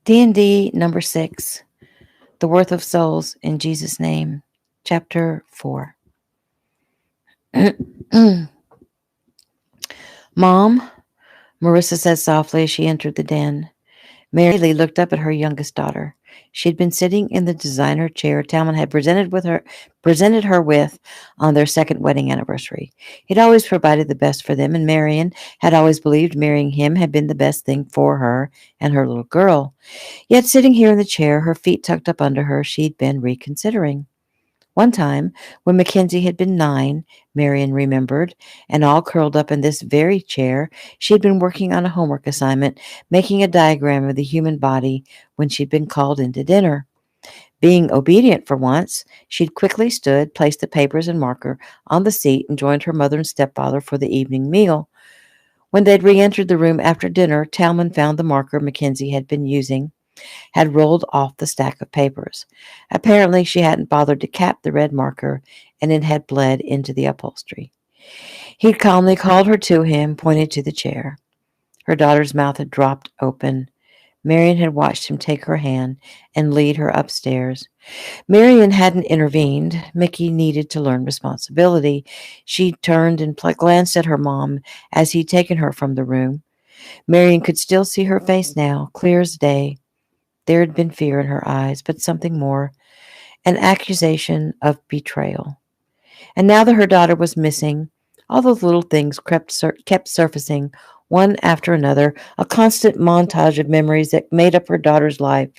DND number 6, The Worth of Souls in Jesus' Name, Chapter 4. Mom, Marissa said softly as she entered the den. Mary Lee looked up at her youngest daughter. She had been sitting in the designer chair Talman had presented her with on their second wedding anniversary. He'd always provided the best for them, and Marion had always believed marrying him had been the best thing for her and her little girl. Yet sitting here in the chair, her feet tucked up under her, she'd been reconsidering. One time, when Mackenzie had been 9, Marion remembered, and all curled up in this very chair, she had been working on a homework assignment, making a diagram of the human body when she'd been called in to dinner. Being obedient for once, she'd quickly stood, placed the papers and marker on the seat, and joined her mother and stepfather for the evening meal. When they'd re-entered the room after dinner, Talman found the marker Mackenzie had been using had rolled off the stack of papers. Apparently, she hadn't bothered to cap the red marker, and it had bled into the upholstery. He'd calmly called her to him, pointed to the chair. Her daughter's mouth had dropped open. Marion had watched him take her hand and lead her upstairs. Marion hadn't intervened. Mickey needed to learn responsibility. She turned and glanced at her mom as he'd taken her from the room. Marion could still see her face now, clear as day. There had been fear in her eyes, but something more, an accusation of betrayal. And now that her daughter was missing, all those little things kept surfacing, one after another, a constant montage of memories that made up her daughter's life.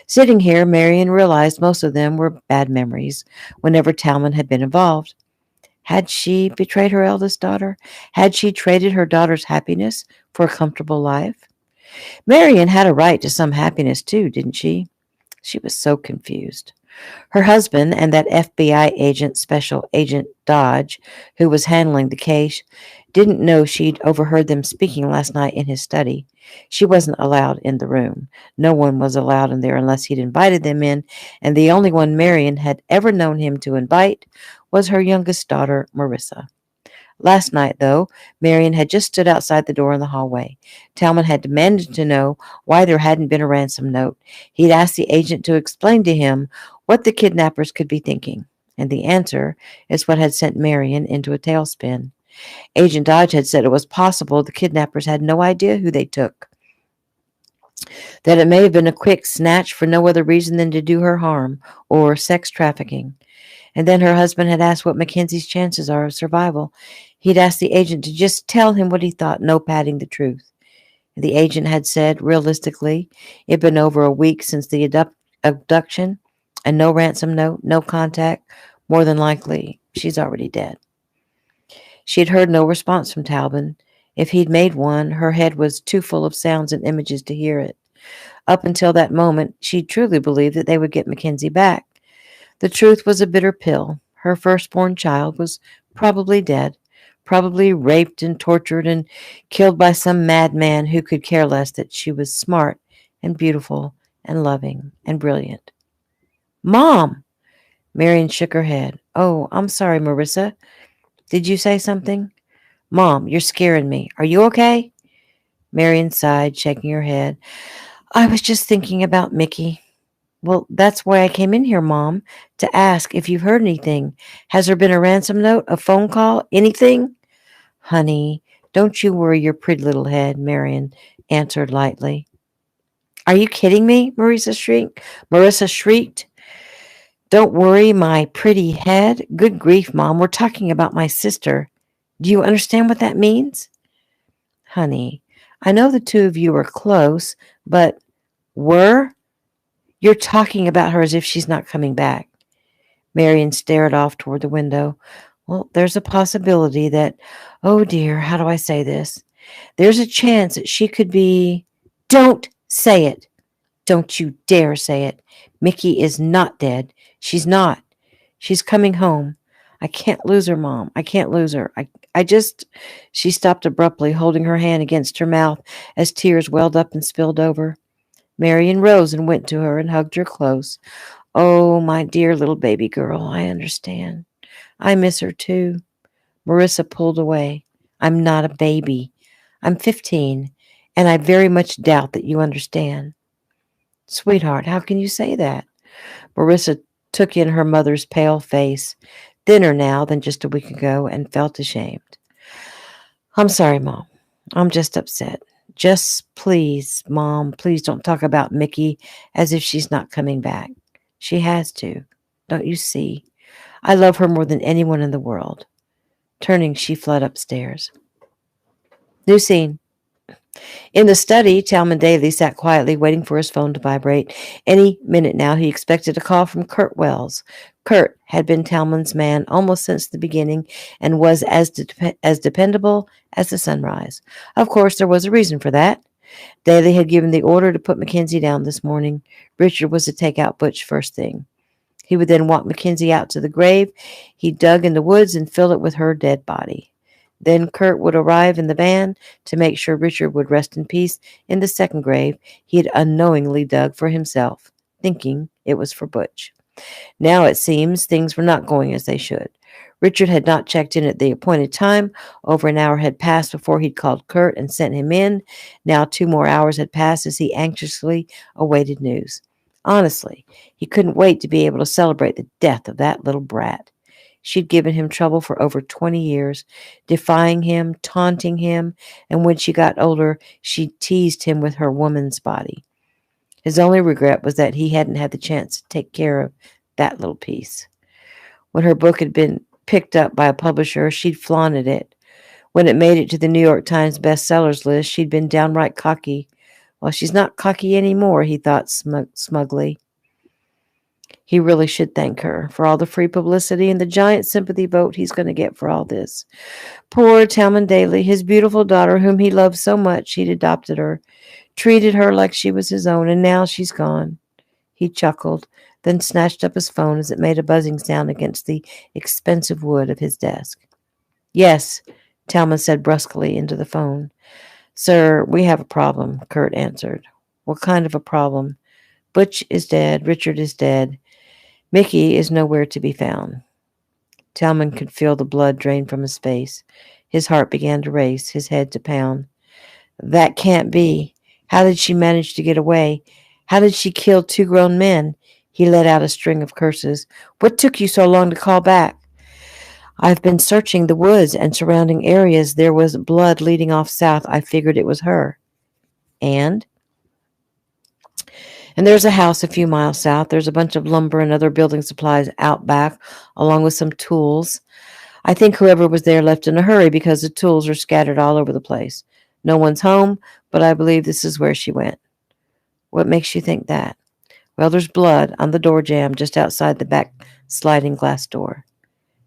Sitting here, Marion realized most of them were bad memories, whenever Talman had been involved. Had she betrayed her eldest daughter? Had she traded her daughter's happiness for a comfortable life? Marion had a right to some happiness too, didn't she? She was so confused. Her husband and that FBI agent, Special Agent Dodge, who was handling the case, didn't know she'd overheard them speaking last night in his study. She wasn't allowed in the room. No one was allowed in there unless he'd invited them in, and the only one Marion had ever known him to invite was her youngest daughter, Marissa. Last night, though, Marion had just stood outside the door in the hallway. Talman had demanded to know why there hadn't been a ransom note. He'd asked the agent to explain to him what the kidnappers could be thinking, and the answer is what had sent Marion into a tailspin. Agent Dodge had said it was possible the kidnappers had no idea who they took, that it may have been a quick snatch for no other reason than to do her harm, or sex trafficking. And then her husband had asked what Mackenzie's chances are of survival. He'd asked the agent to just tell him what he thought, no padding the truth. The agent had said, realistically, it'd been over a week since the abduction, and no ransom note, no contact. More than likely, she's already dead. She had heard no response from Talbot. If he'd made one, her head was too full of sounds and images to hear it. Up until that moment, she truly believed that they would get Mackenzie back. The truth was a bitter pill. Her firstborn child was probably dead, probably raped and tortured and killed by some madman who could care less that she was smart and beautiful and loving and brilliant. Mom! Marion shook her head. Oh, I'm sorry, Marissa. Did you say something? Mom, you're scaring me. Are you okay? Marion sighed, shaking her head. I was just thinking about Mickey. Well, that's why I came in here, Mom, to ask if you've heard anything. Has there been a ransom note, a phone call, anything? Honey, don't you worry your pretty little head, Marion answered lightly. Are you kidding me? Marissa shrieked. Don't worry my pretty head. Good grief, Mom, we're talking about my sister. Do you understand what that means? Honey, I know the two of you are close, but were? You're talking about her as if she's not coming back. Marion stared off toward the window. Well, there's a possibility that, oh dear, how do I say this? There's a chance that she could be... Don't say it. Don't you dare say it. Mickey is not dead. She's not. She's coming home. I can't lose her, Mom. I can't lose her. I just... She stopped abruptly, holding her hand against her mouth as tears welled up and spilled over. Marion rose and went to her and hugged her close. Oh, my dear little baby girl, I understand. I miss her too. Marissa pulled away. I'm not a baby. I'm 15, and I very much doubt that you understand. Sweetheart, how can you say that? Marissa took in her mother's pale face, thinner now than just a week ago, and felt ashamed. I'm sorry, Mom. I'm just upset. Just please, Mom, please don't talk about Mickey as if she's not coming back. She has to. Don't you see? I love her more than anyone in the world. Turning, she fled upstairs. New scene. In the study, Talman Daly sat quietly waiting for his phone to vibrate. Any minute now he expected a call from Kurt Wells. Kurt had been Talman's man almost since the beginning and was as dependable as the sunrise. Of course, there was a reason for that. Daly had given the order to put Mackenzie down this morning. Richard was to take out Butch first thing. He would then walk Mackenzie out to the grave he dug in the woods and fill it with her dead body. Then Kurt would arrive in the van to make sure Richard would rest in peace in the second grave he had unknowingly dug for himself, thinking it was for Butch. Now it seems things were not going as they should. Richard had not checked in at the appointed time. Over an hour had passed before he'd called Kurt and sent him in. Now 2 more hours had passed as he anxiously awaited news. Honestly, he couldn't wait to be able to celebrate the death of that little brat. She'd given him trouble for over 20 years, defying him, taunting him, and when she got older, she teased him with her woman's body. His only regret was that he hadn't had the chance to take care of that little piece. When her book had been picked up by a publisher, she'd flaunted it. When it made it to the New York Times bestsellers list, she'd been downright cocky. Well, she's not cocky anymore, he thought smugly. He really should thank her for all the free publicity and the giant sympathy vote he's going to get for all this. Poor Talman Daly, his beautiful daughter, whom he loved so much, he'd adopted her, treated her like she was his own, and now she's gone. He chuckled, then snatched up his phone as it made a buzzing sound against the expensive wood of his desk. Yes, Talman said brusquely into the phone. Sir, we have a problem, Kurt answered. What kind of a problem? Butch is dead. Richard is dead. Mickey is nowhere to be found. Talman could feel the blood drain from his face. His heart began to race, his head to pound. That can't be. How did she manage to get away? How did she kill 2 grown men? He let out a string of curses. What took you so long to call back? I've been searching the woods and surrounding areas. There was blood leading off south. I figured it was her. And there's a house a few miles south. There's a bunch of lumber and other building supplies out back, along with some tools. I think whoever was there left in a hurry because the tools are scattered all over the place. No one's home, but I believe this is where she went. What makes you think that? Well, there's blood on the door jamb just outside the back sliding glass door.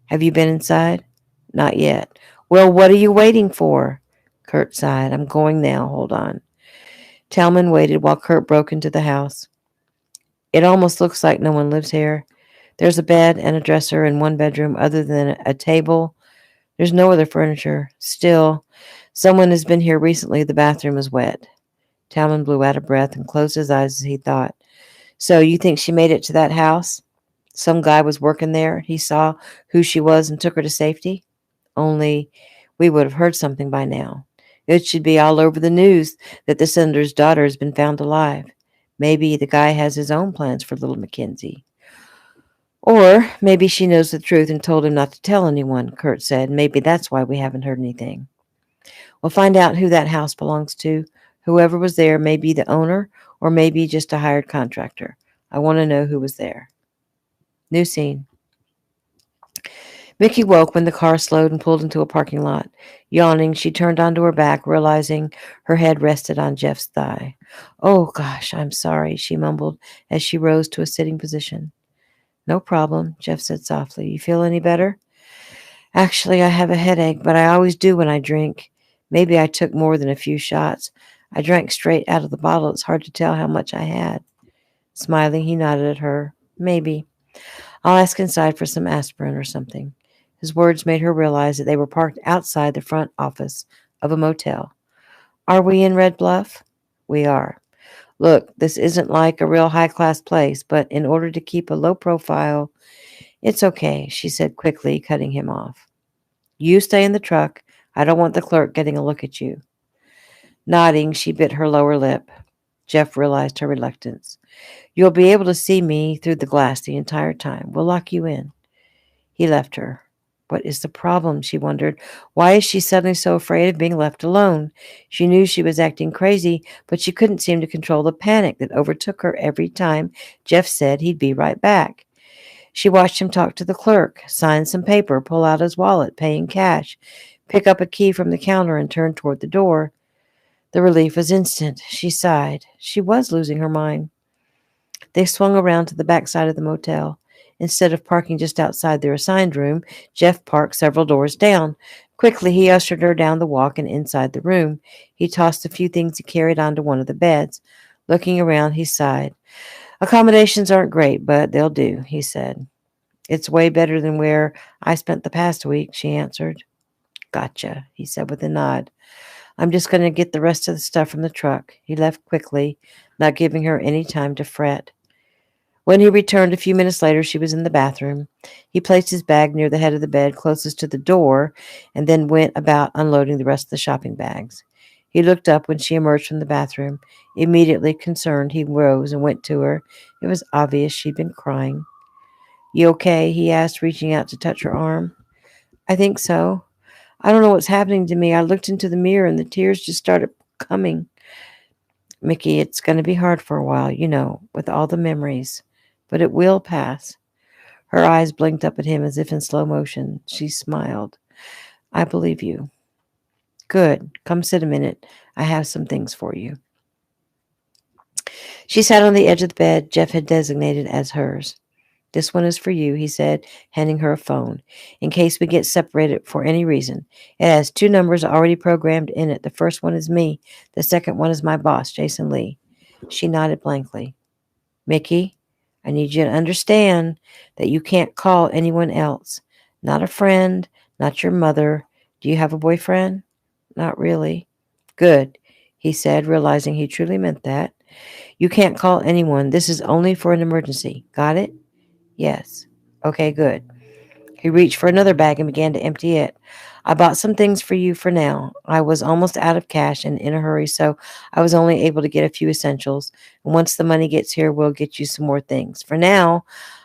Have you been inside? Not yet. Well, what are you waiting for? Kurt sighed. I'm going now. Hold on. Talman waited while Kurt broke into the house. It almost looks like no one lives here. There's a bed and a dresser in one bedroom other than a table. There's no other furniture. Still, someone has been here recently. The bathroom is wet. Talman blew out a breath and closed his eyes as he thought. So you think she made it to that house? Some guy was working there. He saw who she was and took her to safety? Only we would have heard something by now. It should be all over the news that the senator's daughter has been found alive. Maybe the guy has his own plans for little Mackenzie. Or maybe she knows the truth and told him not to tell anyone, Kurt said. Maybe that's why we haven't heard anything. We'll find out who that house belongs to. Whoever was there may be the owner or maybe just a hired contractor. I want to know who was there. New scene. Mickey woke when the car slowed and pulled into a parking lot. Yawning, she turned onto her back, realizing her head rested on Jeff's thigh. Oh, gosh, I'm sorry, she mumbled as she rose to a sitting position. No problem, Jeff said softly. You feel any better? Actually, I have a headache, but I always do when I drink. Maybe I took more than a few shots. I drank straight out of the bottle. It's hard to tell how much I had. Smiling, he nodded at her. Maybe. I'll ask inside for some aspirin or something. His words made her realize that they were parked outside the front office of a motel. Are we in Red Bluff? We are. Look, this isn't like a real high-class place, but in order to keep a low profile, it's okay, she said quickly, cutting him off. You stay in the truck. I don't want the clerk getting a look at you. Nodding, she bit her lower lip. Jeff realized her reluctance. You'll be able to see me through the glass the entire time. We'll lock you in. He left her. What is the problem? She wondered. Why is she suddenly so afraid of being left alone? She knew she was acting crazy, but she couldn't seem to control the panic that overtook her every time Jeff said he'd be right back. She watched him talk to the clerk, sign some paper, pull out his wallet, pay in cash, pick up a key from the counter, and turn toward the door. The relief was instant. She sighed. She was losing her mind. They swung around to the back side of the motel. Instead of parking just outside their assigned room, Jeff parked several doors down. Quickly, he ushered her down the walk and inside the room. He tossed a few things he carried onto one of the beds. Looking around, he sighed. Accommodations aren't great, but they'll do, he said. It's way better than where I spent the past week, she answered. Gotcha, he said with a nod. I'm just going to get the rest of the stuff from the truck. He left quickly, not giving her any time to fret. When he returned a few minutes later, she was in the bathroom. He placed his bag near the head of the bed closest to the door and then went about unloading the rest of the shopping bags. He looked up when she emerged from the bathroom. Immediately concerned, he rose and went to her. It was obvious she'd been crying. You okay? He asked, reaching out to touch her arm. I think so. I don't know what's happening to me. I looked into the mirror and the tears just started coming. Mickey, it's going to be hard for a while, with all the memories. But it will pass. Her eyes blinked up at him as if in slow motion. She smiled. I believe you. Good. Come sit a minute. I have some things for you. She sat on the edge of the bed Jeff had designated as hers. This one is for you, he said, handing her a phone. In case we get separated for any reason. It has 2 numbers already programmed in it. The first one is me. The second one is my boss, Jason Lee. She nodded blankly. Mickey, I need you to understand that you can't call anyone else. Not a friend, not your mother. Do you have a boyfriend? Not really. Good, he said, realizing he truly meant that. You can't call anyone. This is only for an emergency. Got it? Yes. Okay, good. He reached for another bag and began to empty it. I bought some things for you for now. I was almost out of cash and in a hurry, so I was only able to get a few essentials. And once the money gets here, we'll get you some more things. For now,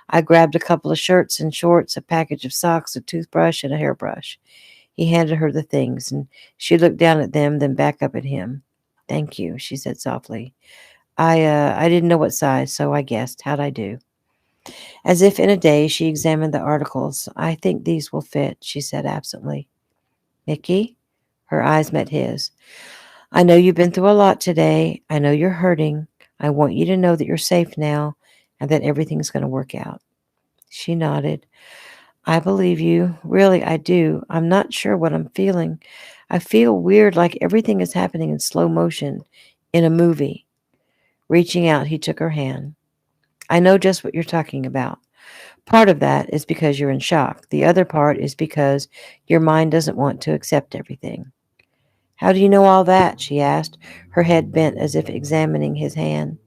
I grabbed a couple of shirts and shorts, a package of socks, a toothbrush, and a hairbrush. He handed her the things, and she looked down at them, then back up at him. Thank you, she said softly. I didn't know what size, so I guessed. How'd I do? As if in a daze, she examined the articles. I think these will fit, she said absently. Mickey? Her eyes met his. I know you've been through a lot today. I know you're hurting. I want you to know that you're safe now and that everything's going to work out. She nodded. I believe you. Really, I do. I'm not sure what I'm feeling. I feel weird, like everything is happening in slow motion, in a movie. Reaching out, he took her hand. I know just what you're talking about. Part of that is because you're in shock. The other part is because your mind doesn't want to accept everything. How do you know all that? She asked, her head bent as if examining his hand.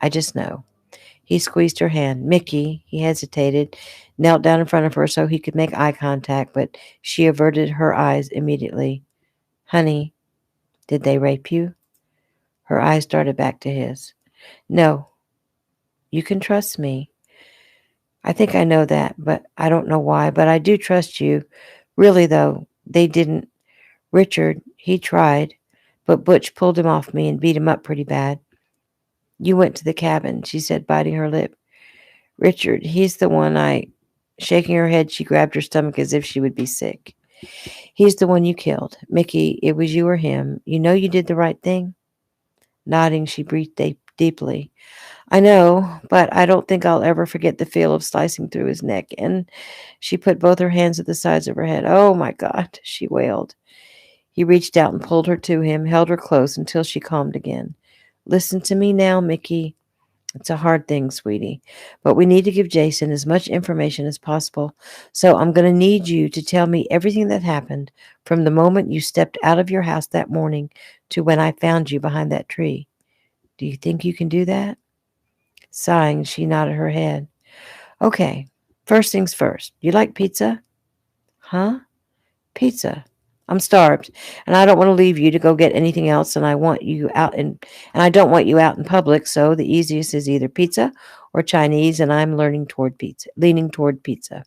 I just know. He squeezed her hand. Mickey, he hesitated, knelt down in front of her so he could make eye contact, but she averted her eyes immediately. Honey, did they rape you? Her eyes darted back to his. No. You can trust me. I think I know that, but I don't know why. But I do trust you. Really, though, they didn't. Richard, he tried, but Butch pulled him off me and beat him up pretty bad. You went to the cabin, she said, biting her lip. Richard, he's the one Shaking her head, she grabbed her stomach as if she would be sick. He's the one you killed. Mickey, it was you or him. You know you did the right thing? Nodding, she breathed deeply. I know, but I don't think I'll ever forget the feel of slicing through his neck. And she put both her hands at the sides of her head. Oh, my God, she wailed. He reached out and pulled her to him, held her close until she calmed again. Listen to me now, Mickey. It's a hard thing, sweetie, but we need to give Jason as much information as possible. So I'm going to need you to tell me everything that happened from the moment you stepped out of your house that morning to when I found you behind that tree. Do you think you can do that? Sighing, she nodded her head. Okay, first things first. You like pizza? Huh? Pizza. I'm starved, and I don't want to leave you to go get anything else, and I don't want you out in public, so the easiest is either pizza or Chinese, and I'm leaning toward pizza.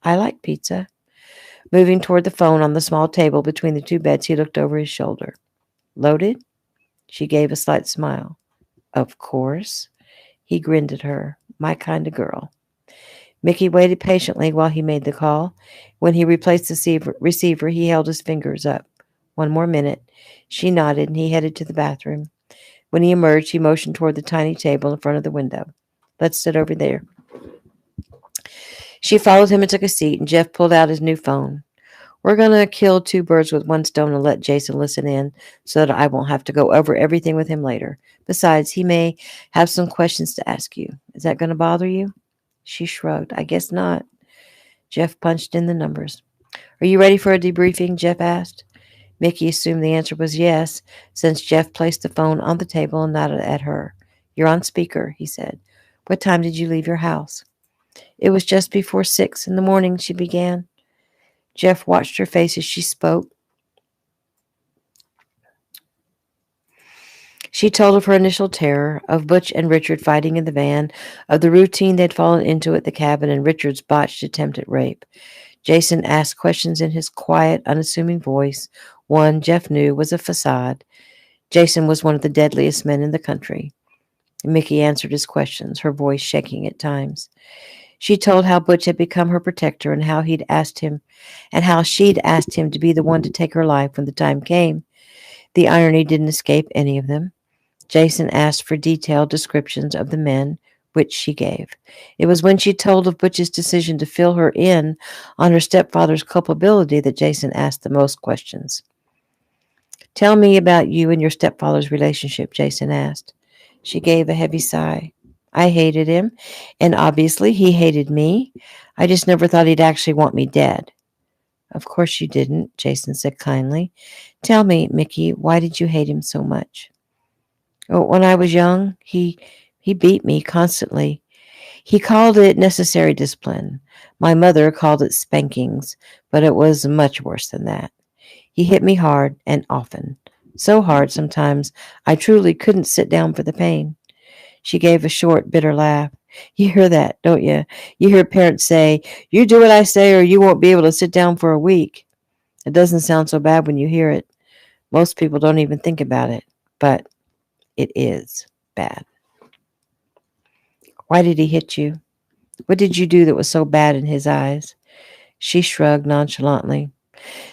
I like pizza. Moving toward the phone on the small table between the two beds, he looked over his shoulder. Loaded? She gave a slight smile. Of course. He grinned at her. My kind of girl. Mickey waited patiently while he made the call. When he replaced the receiver, he held his fingers up. One more minute. She nodded, and he headed to the bathroom. When he emerged, he motioned toward the tiny table in front of the window. Let's sit over there. She followed him and took a seat, and Jeff pulled out his new phone. We're going to kill two birds with one stone and let Jason listen in so that I won't have to go over everything with him later. Besides, he may have some questions to ask you. Is that going to bother you? She shrugged. I guess not. Jeff punched in the numbers. Are you ready for a debriefing? Jeff asked. Mickey assumed the answer was yes, since Jeff placed the phone on the table and nodded at her. You're on speaker, he said. What time did you leave your house? It was just before 6 in the morning, she began. Jeff watched her face as she spoke. She told of her initial terror, of Butch and Richard fighting in the van, of the routine they'd fallen into at the cabin, and Richard's botched attempt at rape. Jason asked questions in his quiet, unassuming voice. One, Jeff knew, was a facade. Jason was one of the deadliest men in the country. Mickey answered his questions, her voice shaking at times. She told how Butch had become her protector and how she'd asked him to be the one to take her life when the time came. The irony didn't escape any of them. Jason asked for detailed descriptions of the men, which she gave. It was when she told of Butch's decision to fill her in on her stepfather's culpability that Jason asked the most questions. Tell me about you and your stepfather's relationship, Jason asked. She gave a heavy sigh. I hated him, and obviously he hated me. I just never thought he'd actually want me dead. Of course you didn't, Jason said kindly. Tell me, Mickey, why did you hate him so much? Oh, when I was young, he beat me constantly. He called it necessary discipline. My mother called it spankings, but it was much worse than that. He hit me hard and often. So hard sometimes I truly couldn't sit down for the pain. She gave a short, bitter laugh. You hear that, don't you? You hear parents say, you do what I say or you won't be able to sit down for a week. It doesn't sound so bad when you hear it. Most people don't even think about it, but it is bad. Why did he hit you? What did you do that was so bad in his eyes? She shrugged nonchalantly.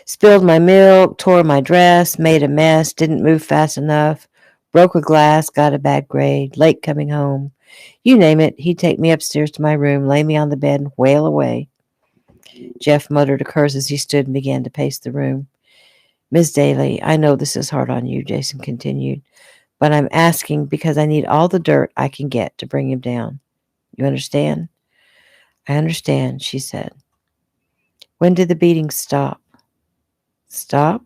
Spilled my milk, tore my dress, made a mess, didn't move fast enough, broke a glass, got a bad grade, late coming home. You name it, he'd take me upstairs to my room, lay me on the bed, and wail away. Jeff muttered a curse as he stood and began to pace the room. Miss Daly, I know this is hard on you, Jason continued, but I'm asking because I need all the dirt I can get to bring him down. You understand? I understand, she said. When did the beating stop? Stop?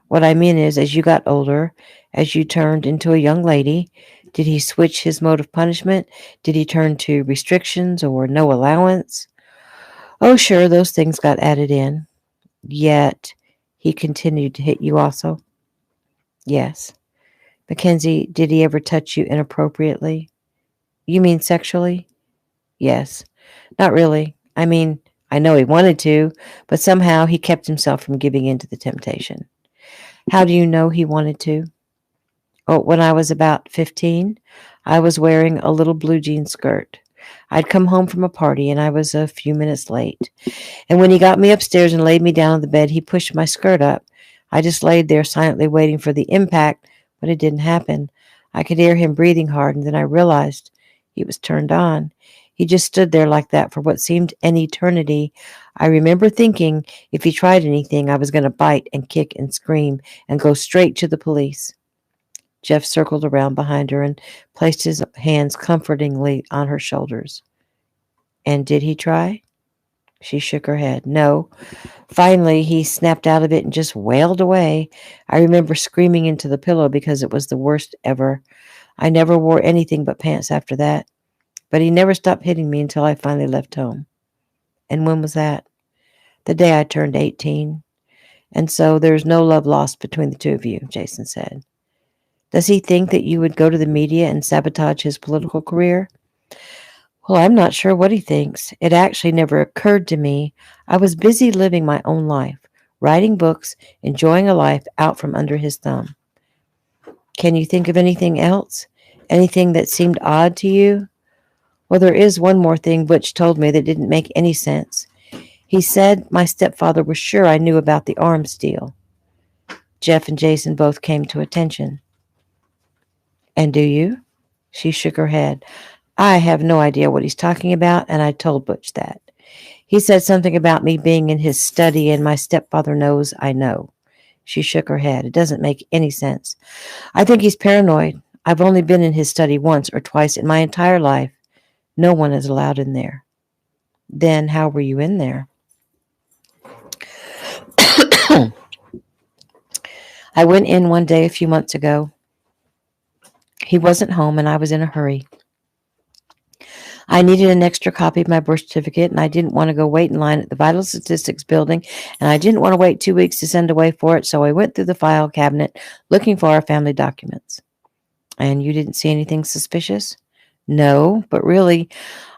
What I mean is, as you got older, as you turned into a young lady, did he switch his mode of punishment? Did he turn to restrictions or no allowance? Oh, sure, those things got added in. Yet, he continued to hit you also? Yes. Mackenzie, did he ever touch you inappropriately? You mean sexually? Yes. Not really. I mean, I know he wanted to, but somehow he kept himself from giving in to the temptation. How do you know he wanted to? Oh, when I was about 15, I was wearing a little blue jean skirt. I'd come home from a party and I was a few minutes late. And when he got me upstairs and laid me down on the bed, he pushed my skirt up. I just laid there silently waiting for the impact, but it didn't happen. I could hear him breathing hard, and then I realized he was turned on. He just stood there like that for what seemed an eternity. I remember thinking if he tried anything, I was going to bite and kick and scream and go straight to the police. Jeff circled around behind her and placed his hands comfortingly on her shoulders. And did he try? She shook her head. No. Finally, he snapped out of it and just wailed away. I remember screaming into the pillow because it was the worst ever. I never wore anything but pants after that. But he never stopped hitting me until I finally left home. And when was that? The day I turned 18. And so there's no love lost between the two of you, Jason said. Does he think that you would go to the media and sabotage his political career? Well, I'm not sure what he thinks. It actually never occurred to me. I was busy living my own life, writing books, enjoying a life out from under his thumb. Can you think of anything else? Anything that seemed odd to you? Well, there is one more thing Butch told me that didn't make any sense. He said my stepfather was sure I knew about the arms deal. Jeff and Jason both came to attention. And do you? She shook her head. I have no idea what he's talking about, and I told Butch that. He said something about me being in his study, and my stepfather knows I know. She shook her head. It doesn't make any sense. I think he's paranoid. I've only been in his study once or twice in my entire life. No one is allowed in there. Then how were you in there? I went in one day a few months ago. He wasn't home, and I was in a hurry. I needed an extra copy of my birth certificate, and I didn't want to go wait in line at the Vital Statistics building, and I didn't want to wait 2 weeks to send away for it, so I went through the file cabinet looking for our family documents. And you didn't see anything suspicious? No, but really,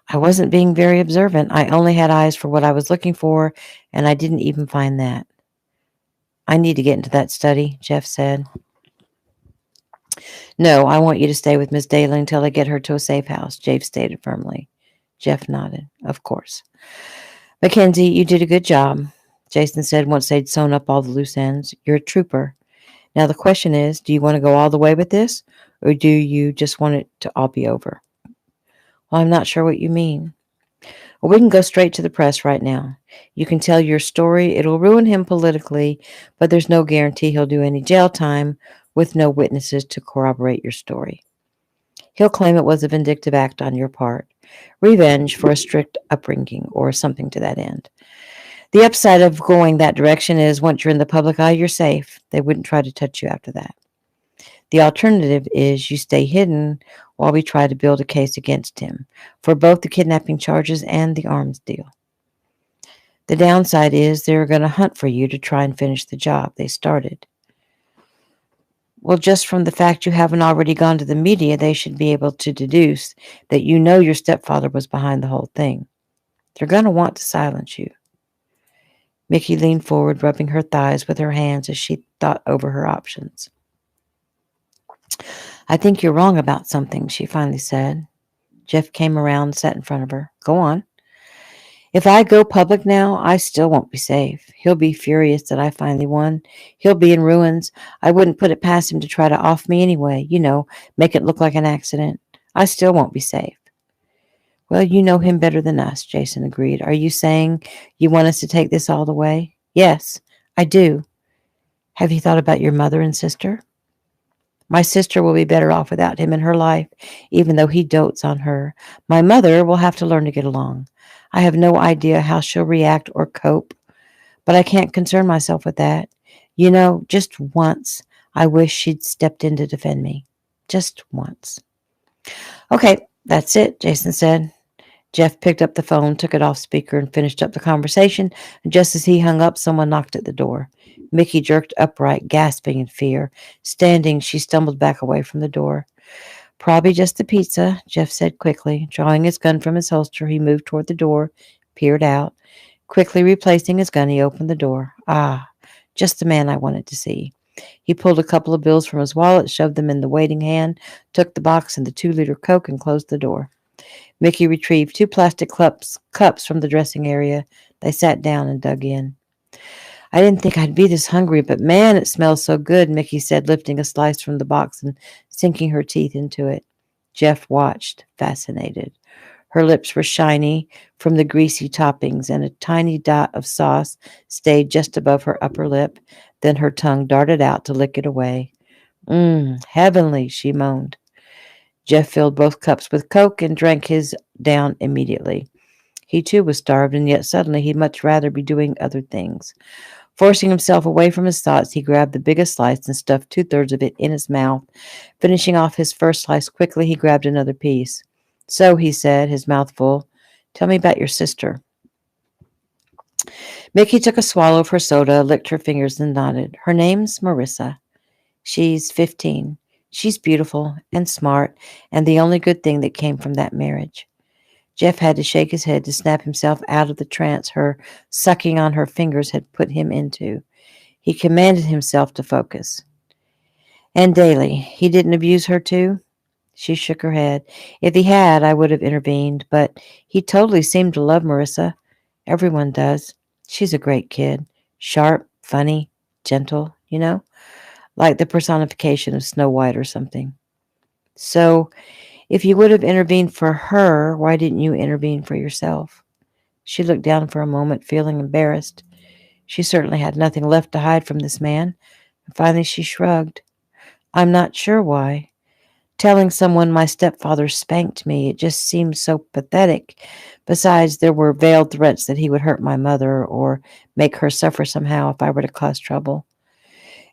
I wasn't being very observant. I only had eyes for what I was looking for, and I didn't even find that. I need to get into that study, Jeff said. No, I want you to stay with Miss Daly until I get her to a safe house, Jeff stated firmly. Jeff nodded. Of course. Mackenzie, you did a good job, Jason said once they'd sewn up all the loose ends. You're a trooper. Now the question is, do you want to go all the way with this, or do you just want it to all be over? Well, I'm not sure what you mean. Well, we can go straight to the press right now. You can tell your story. It'll ruin him politically, but there's no guarantee he'll do any jail time with no witnesses to corroborate your story. He'll claim it was a vindictive act on your part, revenge for a strict upbringing or something to that end. The upside of going that direction is once you're in the public eye, you're safe. They wouldn't try to touch you after that. The alternative is you stay hidden while we try to build a case against him for both the kidnapping charges and the arms deal. The downside is they're going to hunt for you to try and finish the job they started. Well, just from the fact you haven't already gone to the media, they should be able to deduce that you know your stepfather was behind the whole thing. They're going to want to silence you. Mickey leaned forward, rubbing her thighs with her hands as she thought over her options. I think you're wrong about something, she finally said. Jeff came around and sat in front of her. Go on. If I go public now, I still won't be safe. He'll be furious that I finally won. He'll be in ruins. I wouldn't put it past him to try to off me anyway, make it look like an accident. I still won't be safe. Well, you know him better than us, Jason agreed. Are you saying you want us to take this all the way? Yes, I do. Have you thought about your mother and sister? My sister will be better off without him in her life, even though he dotes on her. My mother will have to learn to get along. I have no idea how she'll react or cope, but I can't concern myself with that. Just once, I wish she'd stepped in to defend me. Just once. Okay, that's it, Jason said. Jeff picked up the phone, took it off speaker, and finished up the conversation. And just as he hung up, someone knocked at the door. Mickey jerked upright, gasping in fear. Standing, she stumbled back away from the door. Probably just the pizza, Jeff said quickly. Drawing his gun from his holster, he moved toward the door, peered out. Quickly replacing his gun, he opened the door. Ah, just the man I wanted to see. He pulled a couple of bills from his wallet, shoved them in the waiting hand, took the box and the 2-liter Coke, and closed the door. Mickey retrieved 2 plastic cups from the dressing area. They sat down and dug in. I didn't think I'd be this hungry, but man, it smells so good, Mickey said, lifting a slice from the box and sinking her teeth into it. Jeff watched, fascinated. Her lips were shiny from the greasy toppings, and a tiny dot of sauce stayed just above her upper lip. Then her tongue darted out to lick it away. Heavenly, she moaned. Jeff filled both cups with Coke and drank his down immediately. He too was starved, and yet suddenly he'd much rather be doing other things. Forcing himself away from his thoughts, he grabbed the biggest slice and stuffed 2/3 of it in his mouth. Finishing off his first slice quickly, he grabbed another piece. So, he said, his mouth full, tell me about your sister. Mickey took a swallow of her soda, licked her fingers, and nodded. Her name's Marissa. She's 15. She's beautiful and smart, and the only good thing that came from that marriage. Jeff had to shake his head to snap himself out of the trance her sucking on her fingers had put him into. He commanded himself to focus. And Daly, he didn't abuse her too? She shook her head. If he had, I would have intervened, but he totally seemed to love Marissa. Everyone does. She's a great kid. Sharp, funny, gentle, like the personification of Snow White or something. So, if you would have intervened for her, why didn't you intervene for yourself? She looked down for a moment, feeling embarrassed. She certainly had nothing left to hide from this man. And finally she shrugged. I'm not sure why. Telling someone my stepfather spanked me, it just seemed so pathetic. Besides, there were veiled threats that he would hurt my mother or make her suffer somehow if I were to cause trouble.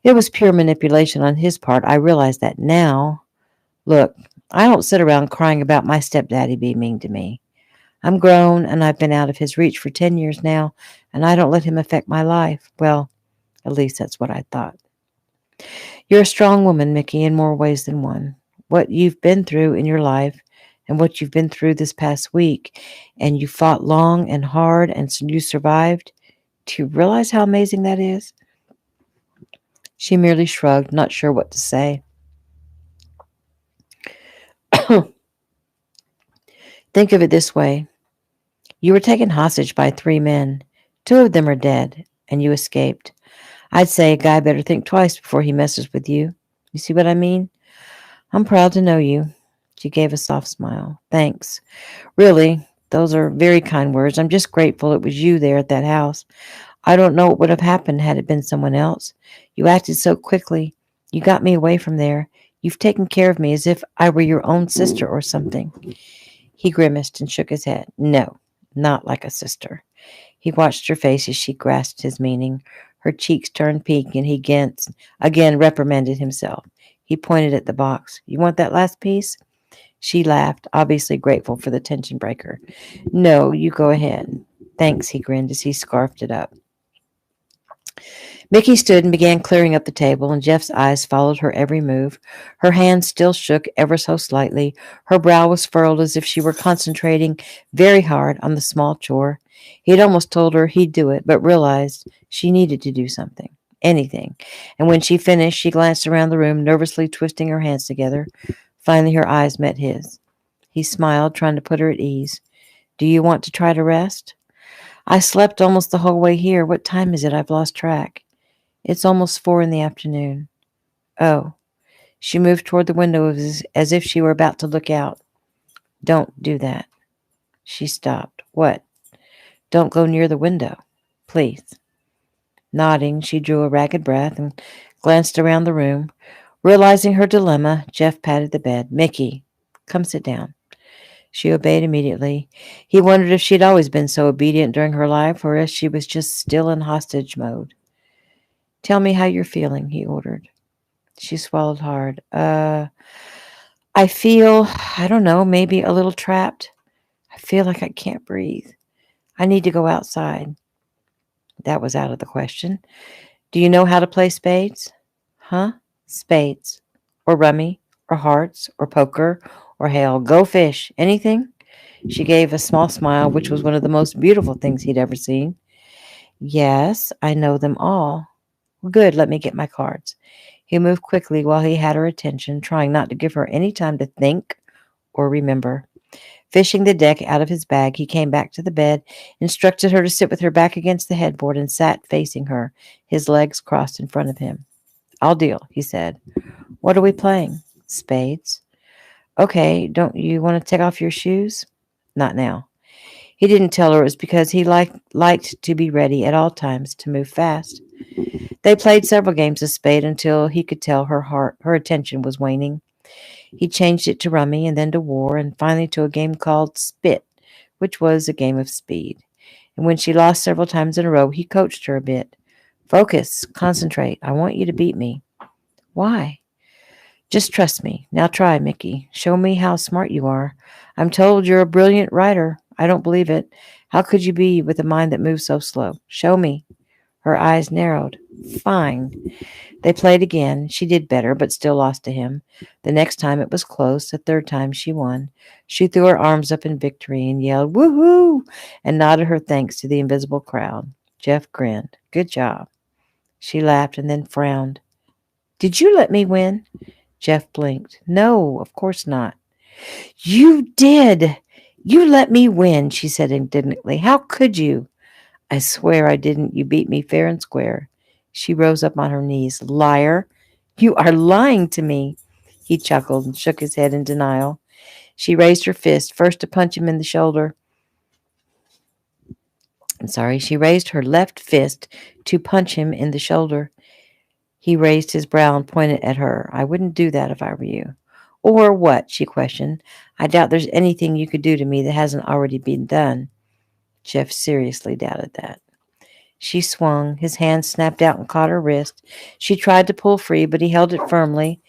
It was pure manipulation on his part. I realize that now. Look, I don't sit around crying about my stepdaddy being mean to me. I'm grown, and I've been out of his reach for 10 years now, and I don't let him affect my life. Well, at least that's what I thought. You're a strong woman, Mickey, in more ways than one. What you've been through in your life and what you've been through this past week, and you fought long and hard, and you survived. Do you realize how amazing that is? She merely shrugged, not sure what to say. Think of it this way. You were taken hostage by 3 men. 2 of them are dead, and you escaped. I'd say a guy better think twice before he messes with you. You see what I mean? I'm proud to know you. She gave a soft smile. Thanks. Really, those are very kind words. I'm just grateful it was you there at that house. I don't know what would have happened had it been someone else. You acted so quickly. You got me away from there. You've taken care of me as if I were your own sister or something. He grimaced and shook his head. No, not like a sister. He watched her face as she grasped his meaning. Her cheeks turned pink, and he again reprimanded himself. He pointed at the box. You want that last piece? She laughed, obviously grateful for the tension breaker. No, you go ahead. Thanks, he grinned as he scarfed it up. Mickey stood and began clearing up the table, and Jeff's eyes followed her every move. Her hands still shook ever so slightly. Her brow was furrowed as if she were concentrating very hard on the small chore. He had almost told her he'd do it, but realized she needed to do something, anything. And when she finished, she glanced around the room, nervously twisting her hands together. Finally, her eyes met his. He smiled, trying to put her at ease. Do you want to try to rest? I slept almost the whole way here. What time is it? I've lost track. It's almost 4 in the afternoon. Oh. She moved toward the window as if she were about to look out. Don't do that. She stopped. What? Don't go near the window. Please. Nodding, she drew a ragged breath and glanced around the room. Realizing her dilemma, Jeff patted the bed. Mickey, come sit down. She obeyed immediately. He wondered if she'd always been so obedient during her life, or if she was just still in hostage mode. Tell me how you're feeling, he ordered. She swallowed hard. I feel, I don't know, maybe a little trapped. I feel like I can't breathe. I need to go outside. That was out of the question. Do you know how to play spades? Huh? Spades. Or rummy. Or hearts. Or poker. Or hell, go fish. Anything? She gave a small smile, which was one of the most beautiful things he'd ever seen. Yes, I know them all. Good, let me get my cards. He moved quickly while he had her attention, trying not to give her any time to think or remember. Fishing the deck out of his bag, he came back to the bed, instructed her to sit with her back against the headboard, and sat facing her, his legs crossed in front of him. I'll deal, he said. What are we playing? Spades. Okay, don't you want to take off your shoes? Not now. He didn't tell her it was because he liked to be ready at all times to move fast. They played several games of spade until he could tell her attention was waning. He changed it to rummy and then to war and finally to a game called Spit, which was a game of speed. And when she lost several times in a row, he coached her a bit. Focus, concentrate. I want you to beat me. Why? Just trust me. Now try, Mickey. Show me how smart you are. I'm told you're a brilliant writer. I don't believe it. How could you be with a mind that moves so slow? Show me. Her eyes narrowed. Fine. They played again. She did better, but still lost to him. The next time it was close. The third time she won. She threw her arms up in victory and yelled, "Woohoo!" and nodded her thanks to the invisible crowd. Jeff grinned. Good job. She laughed and then frowned. Did you let me win? Jeff blinked. No, of course not. You did. You let me win, she said indignantly. How could you? I swear I didn't. You beat me fair and square. She rose up on her knees. Liar. You are lying to me. He chuckled and shook his head in denial. She raised her fist, first to punch him in the shoulder. She raised her left fist to punch him in the shoulder. He raised his brow and pointed at her. I wouldn't do that if I were you. Or what? She questioned. I doubt there's anything you could do to me that hasn't already been done. Jeff seriously doubted that. She swung. His hand snapped out and caught her wrist. She tried to pull free, but he held it firmly.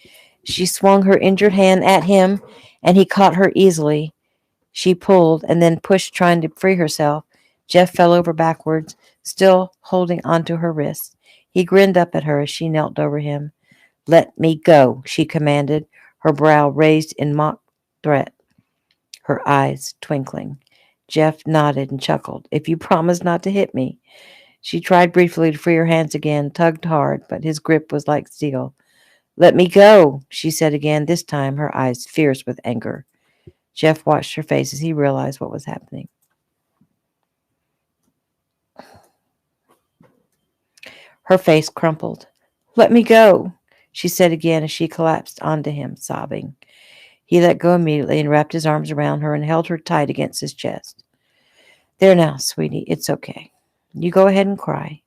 She swung her injured hand at him, and he caught her easily. She pulled and then pushed, trying to free herself. Jeff fell over backwards, still holding onto her wrist. He grinned up at her as she knelt over him. Let me go, she commanded, her brow raised in mock threat, her eyes twinkling. Jeff nodded and chuckled. If you promise not to hit me. She tried briefly to free her hands again, tugged hard, but his grip was like steel. Let me go, she said again, this time her eyes fierce with anger. Jeff watched her face as he realized what was happening. Her face crumpled. Let me go, she said again as she collapsed onto him, sobbing. He let go immediately and wrapped his arms around her and held her tight against his chest. There now, sweetie, it's okay. You go ahead and cry.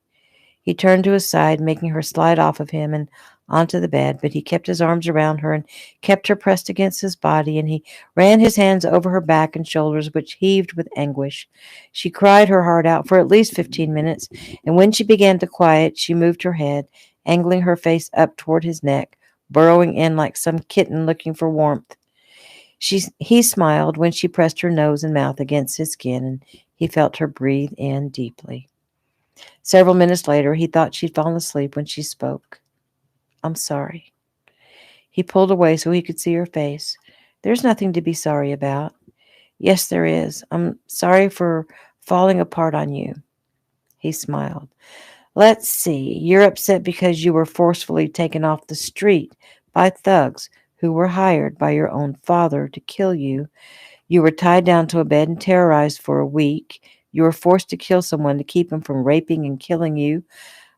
He turned to his side, making her slide off of him and onto the bed, but he kept his arms around her and kept her pressed against his body, and he ran his hands over her back and shoulders, which heaved with anguish. She cried her heart out for at least 15 minutes, and when she began to quiet, she moved her head, angling her face up toward his neck, burrowing in like some kitten looking for warmth. He smiled when she pressed her nose and mouth against his skin, and he felt her breathe in deeply. Several minutes later, he thought she'd fallen asleep when she spoke. I'm sorry. He pulled away so he could see her face. There's nothing to be sorry about. Yes, there is. I'm sorry for falling apart on you. He smiled. Let's see. You're upset because you were forcefully taken off the street by thugs who were hired by your own father to kill you. You were tied down to a bed and terrorized for a week. You were forced to kill someone to keep him from raping and killing you.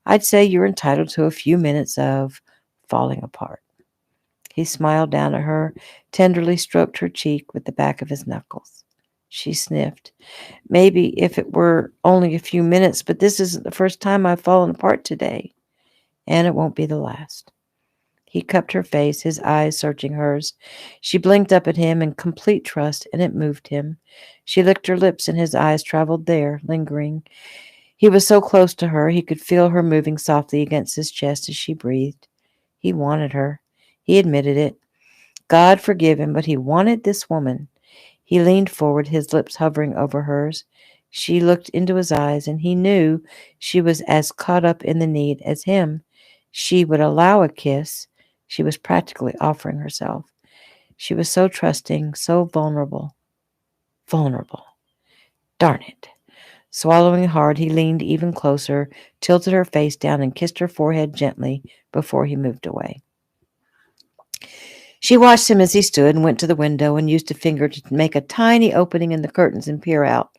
I'd say you're entitled to a few minutes of falling apart. He smiled down at her, tenderly stroked her cheek with the back of his knuckles. She sniffed. Maybe if it were only a few minutes, but this isn't the first time I've fallen apart today. And it won't be the last. He cupped her face, his eyes searching hers. She blinked up at him in complete trust, and it moved him. She licked her lips, and his eyes traveled there, lingering. He was so close to her, he could feel her moving softly against his chest as she breathed. He wanted her. He admitted it. God forgive him, but he wanted this woman. He leaned forward, his lips hovering over hers. She looked into his eyes, and he knew she was as caught up in the need as him. She would allow a kiss. She was practically offering herself. She was so trusting, so vulnerable. Vulnerable. Darn it. Swallowing hard, he leaned even closer, tilted her face down, and kissed her forehead gently before he moved away. She watched him as he stood and went to the window and used a finger to make a tiny opening in the curtains and peer out.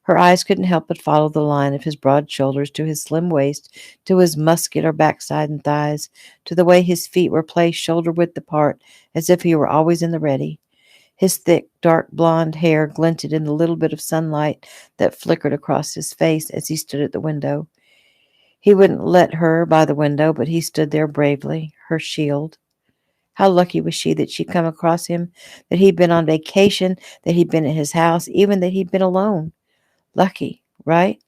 Her eyes couldn't help but follow the line of his broad shoulders to his slim waist, to his muscular backside and thighs, to the way his feet were placed shoulder-width apart, as if he were always in the ready. His thick, dark blonde hair glinted in the little bit of sunlight that flickered across his face as he stood at the window. He wouldn't let her by the window, but he stood there bravely, her shield. How lucky was she that she'd come across him, that he'd been on vacation, that he'd been at his house, even that he'd been alone. Lucky, right?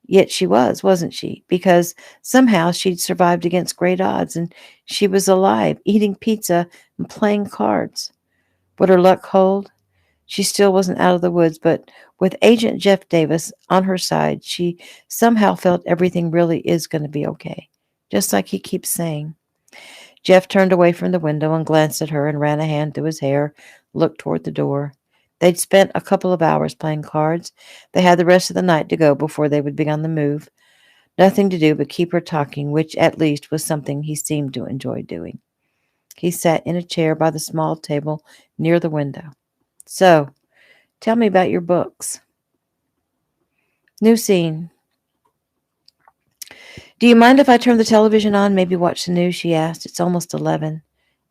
Yet she was, wasn't she? Because somehow she'd survived against great odds, and she was alive, eating pizza and playing cards. Would her luck hold? She still wasn't out of the woods, but with Agent Jeff Davis on her side, she somehow felt everything really is going to be okay, just like he keeps saying. Jeff turned away from the window and glanced at her and ran a hand through his hair, looked toward the door. They'd spent a couple of hours playing cards. They had the rest of the night to go before they would be on the move. Nothing to do but keep her talking, which at least was something he seemed to enjoy doing. He sat in a chair by the small table near the window. So, tell me about your books. New scene. Do you mind if I turn the television on, maybe watch the news? She asked. It's almost 11.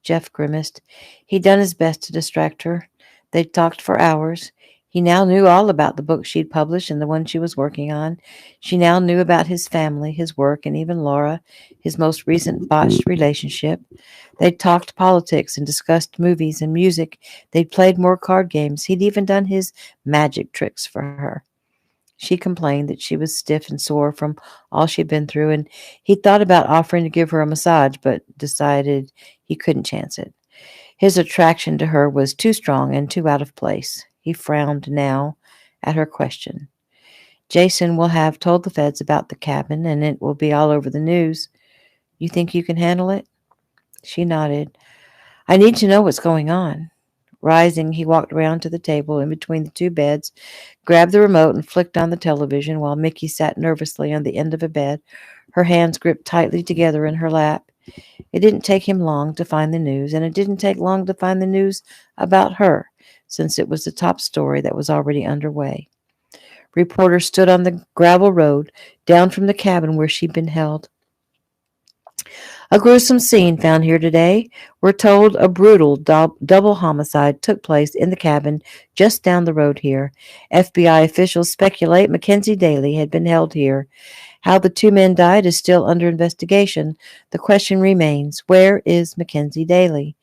Jeff grimaced. He'd done his best to distract her. They'd talked for hours. He now knew all about the book she'd published and the one she was working on. She now knew about his family, his work, and even Laura, his most recent botched relationship. They'd talked politics and discussed movies and music. They'd played more card games. He'd even done his magic tricks for her. She complained that she was stiff and sore from all she'd been through, and he thought about offering to give her a massage, but decided he couldn't chance it. His attraction to her was too strong and too out of place. He frowned now at her question. Jason will have told the feds about the cabin, and it will be all over the news. You think you can handle it? She nodded. I need to know what's going on. Rising, he walked around to the table in between the two beds, grabbed the remote, and flicked on the television while Mickey sat nervously on the end of a bed, her hands gripped tightly together in her lap. It didn't take him long to find the news, and it didn't take long to find the news about her, since it was the top story that was already underway. Reporters stood on the gravel road down from the cabin where she'd been held. A gruesome scene found here today. We're told a brutal double homicide took place in the cabin just down the road here. FBI officials speculate Mackenzie Daly had been held here. How the two men died is still under investigation. The question remains, where is Mackenzie Daly?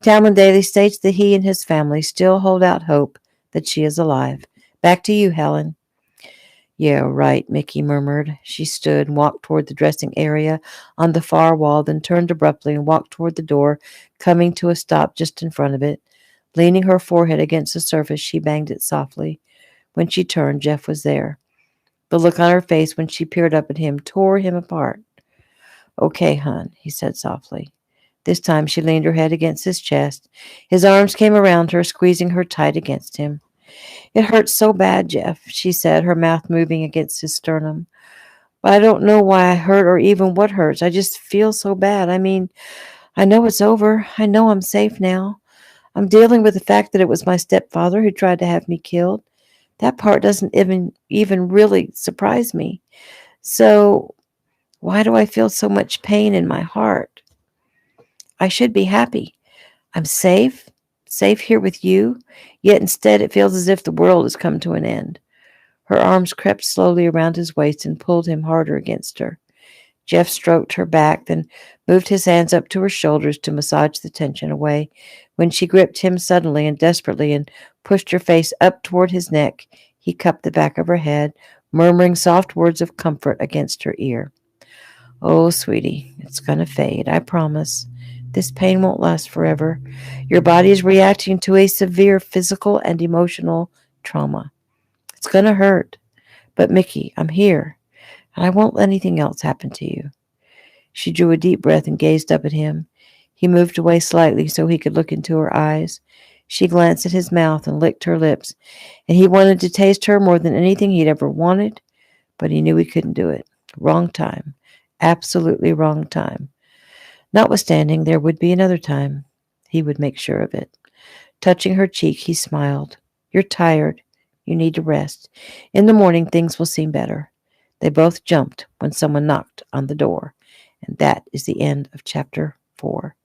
Talman Daly states that he and his family still hold out hope that she is alive. Back to you, Helen. Yeah, right, Mickey murmured. She stood and walked toward the dressing area on the far wall, then turned abruptly and walked toward the door, coming to a stop just in front of it. Leaning her forehead against the surface, she banged it softly. When she turned, Jeff was there. The look on her face when she peered up at him tore him apart. Okay, hon, he said softly. This time she leaned her head against his chest. His arms came around her, squeezing her tight against him. It hurts so bad, Jeff, she said, her mouth moving against his sternum. But I don't know why I hurt or even what hurts. I just feel so bad. I mean, I know it's over. I know I'm safe now. I'm dealing with the fact that it was my stepfather who tried to have me killed. That part doesn't even really surprise me. So why do I feel so much pain in my heart? I should be happy. I'm safe here with you, yet instead it feels as if the world has come to an end. Her arms crept slowly around his waist and pulled him harder against her. Jeff stroked her back, then moved his hands up to her shoulders to massage the tension away. When she gripped him suddenly and desperately and pushed her face up toward his neck, he cupped the back of her head, murmuring soft words of comfort against her ear. Oh, sweetie, it's going to fade, I promise. This pain won't last forever. Your body is reacting to a severe physical and emotional trauma. It's going to hurt. But, Mickey, I'm here, and I won't let anything else happen to you. She drew a deep breath and gazed up at him. He moved away slightly so he could look into her eyes. She glanced at his mouth and licked her lips, and he wanted to taste her more than anything he'd ever wanted, but he knew he couldn't do it. Wrong time. Absolutely wrong time. Notwithstanding, there would be another time. He would make sure of it. Touching her cheek, he smiled. You're tired. You need to rest. In the morning, things will seem better. They both jumped when someone knocked on the door. And that is the end of chapter 4.